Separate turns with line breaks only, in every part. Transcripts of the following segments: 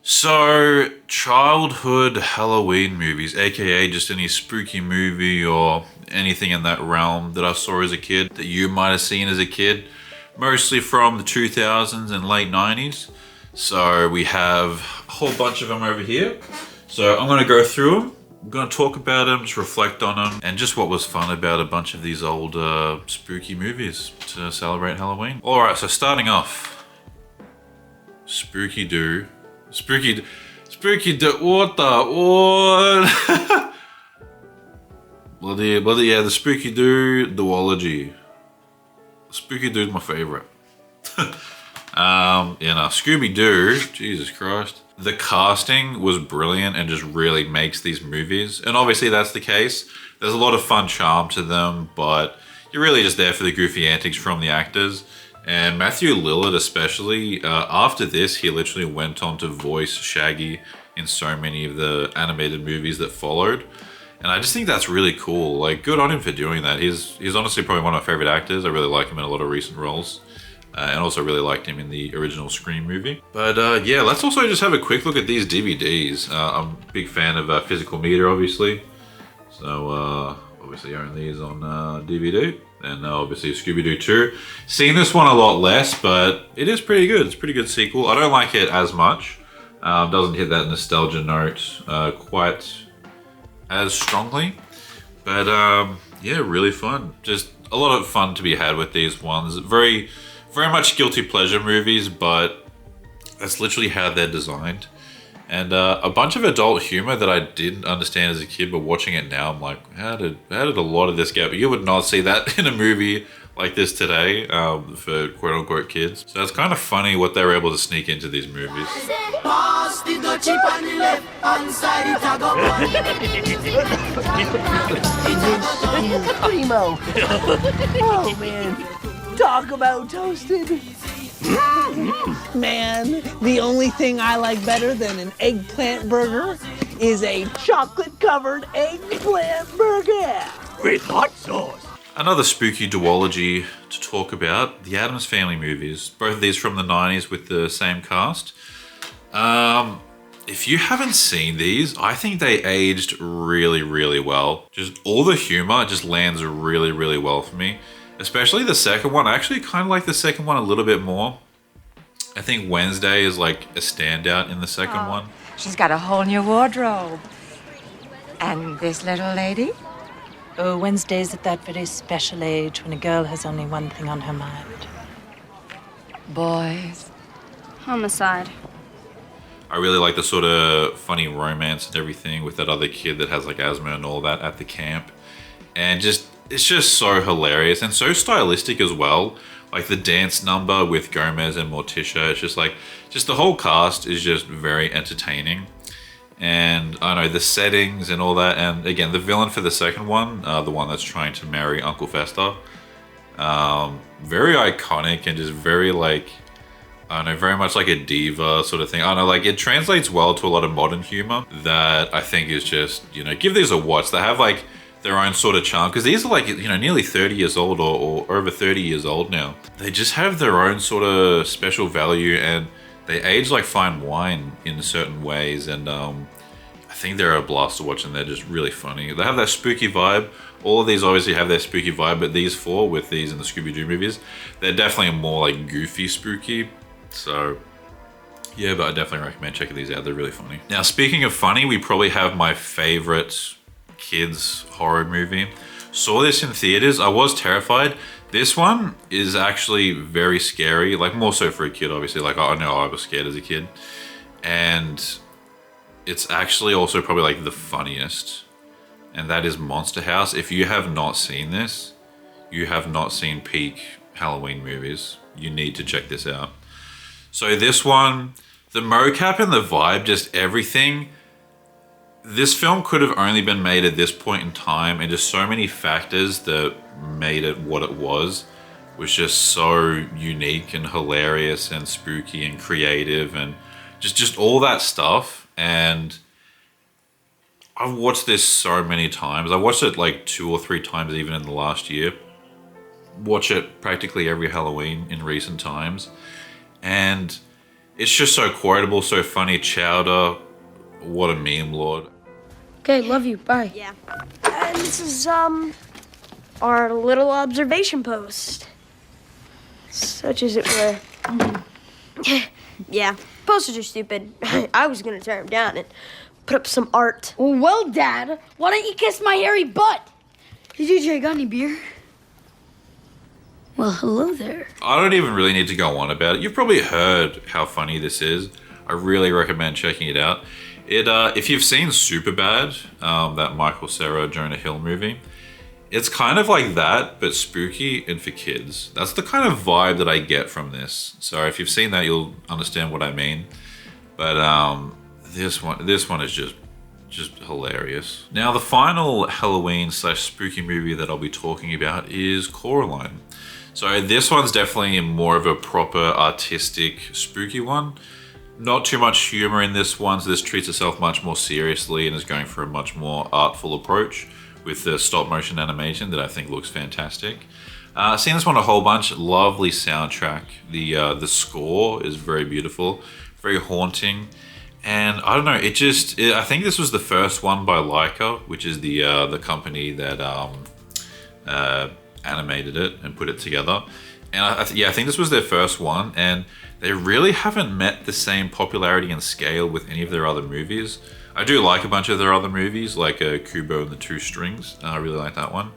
So, childhood Halloween movies, aka just any spooky movie or anything in that realm that I saw as a kid that you might have seen as a kid, mostly from the 2000s and late 90s. So, we have a whole bunch of them over here. So, I'm going to go through them. I'm going to talk about them, just reflect on them, and just what was fun about a bunch of these old spooky movies to celebrate Halloween. Alright, so starting off, Spooky Doo. What the Spooky Doo duology. Spooky Doo's my favorite. Scooby Doo, Jesus Christ. The casting was brilliant and just really makes these movies. And obviously that's the case. There's a lot of fun charm to them, but you're really just there for the goofy antics from the actors. And Matthew Lillard especially, after this, he literally went on to voice Shaggy in so many of the animated movies that followed. And I just think that's really cool. Like, good on him for doing that. He's honestly probably one of my favorite actors. I really like him in a lot of recent roles. And also really liked him in the original Scream movie. But yeah, let's also just have a quick look at these DVDs. I'm a big fan of Physical Media, obviously. So, obviously own these on DVD. And obviously Scooby-Doo 2. Seen this one a lot less, but it is pretty good. It's a pretty good sequel. I don't like it as much. Doesn't hit that nostalgia note quite as strongly. But yeah, really fun. Just a lot of fun to be had with these ones. Very much guilty pleasure movies, but that's literally how they're designed. And a bunch of adult humor that I didn't understand as a kid, but watching it now, I'm like, how did a lot of this get? But you would not see that in a movie like this today for quote unquote kids. So it's kind of funny what they were able to sneak into these movies.
Primo. Oh man, talk about toasted. Man, the only thing I like better than an eggplant burger is a chocolate-covered eggplant burger with hot sauce.
Another spooky duology to talk about, the Addams Family movies. Both of these from the 90s with the same cast. If you haven't seen these, I think they aged really, really well. Just all the humor just lands really, really well for me. Especially the second one. I actually kind of like the second one a little bit more. I think Wednesday is like a standout in the second one.
She's got a whole new wardrobe. And this little lady?
Oh, Wednesday's at that very special age when a girl has only one thing on her mind.
Boys.
Homicide.
I really like the sort of funny romance and everything with that other kid that has like asthma and all that at the camp. And just it's just so hilarious and so stylistic as well. Like the dance number with Gomez and Morticia, it's just like, just the whole cast is just very entertaining. And I know the settings and all that. And again, the villain for the second one, the one that's trying to marry Uncle Fester, very iconic and just very like, I don't know, very much like a diva sort of thing. I don't know, like it translates well to a lot of modern humor that I think is just, you know, give these a watch. They have like their own sort of charm, because these are like, you know, nearly 30 years old or over 30 years old now. They just have their own sort of special value and they age like fine wine in certain ways. And I think they're a blast to watch and they're just really funny. They have that spooky vibe. All of these obviously have their spooky vibe, but these four with these in the Scooby-Doo movies, they're definitely more like goofy spooky. So yeah, but I definitely recommend checking these out. They're really funny. Now, speaking of funny, we probably have my favorite kids horror movie. Saw this in theaters. I was terrified. This one is actually very scary, like more so for a kid, obviously. Like I know I was scared as a kid. And it's actually also probably like the funniest. And that is Monster House. If you have not seen this, you have not seen peak Halloween movies. You need to check this out. So this one, the mocap and the vibe, just everything. This film could have only been made at this point in time, and just so many factors that made it what it was just so unique and hilarious and spooky and creative and just all that stuff. And I've watched this so many times. I watched it like 2 or 3 times even in the last year. Watch it practically every Halloween in recent times. And It's just so quotable, so funny. Chowder, what a meme lord.
Okay, love you. Bye.
Yeah. And this is, our little observation post. Such as it were. Yeah, posters are stupid. I was gonna tear them down and put up some art.
Well, Dad, why don't you kiss my hairy butt? Hey, DJ, got any beer? Well, hello there.
I don't even really need to go on about it. You've probably heard how funny this is. I really recommend checking it out. If you've seen Superbad, that Michael Cera, Jonah Hill movie, it's kind of like that, but spooky and for kids. That's the kind of vibe that I get from this. So if you've seen that, you'll understand what I mean. But this one is just hilarious. Now, the final Halloween / spooky movie that I'll be talking about is Coraline. So this one's definitely more of a proper artistic spooky one. Not too much humor in this one, so this treats itself much more seriously and is going for a much more artful approach with the stop motion animation that I think looks fantastic. Seen this one a whole bunch. Lovely soundtrack. The score is very beautiful, very haunting, and I don't know. I think this was the first one by Leica, which is the company that animated it and put it together. And I think this was their first one, and they really haven't met the same popularity and scale with any of their other movies. I do like a bunch of their other movies, like Kubo and the Two Strings. I really like that one.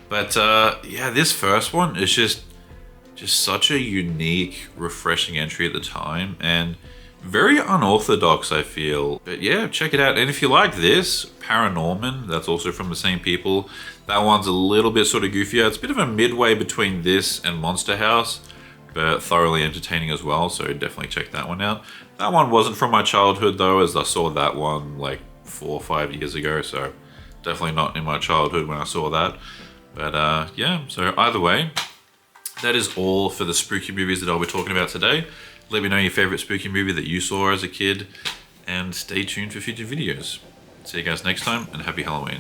But yeah, this first one is just such a unique, refreshing entry at the time, and very unorthodox, I feel. But yeah, check it out. And if you like this, Paranorman, that's also from the same people. That one's a little bit sort of goofier. It's a bit of a midway between this and Monster House, but thoroughly entertaining as well, so definitely check that one out. That one wasn't from my childhood though, as I saw that one like 4 or 5 years ago, so definitely not in my childhood when I saw that. But yeah, so either way, that is all for the spooky movies that I'll be talking about today. Let me know your favorite spooky movie that you saw as a kid, and stay tuned for future videos. See you guys next time, and happy Halloween.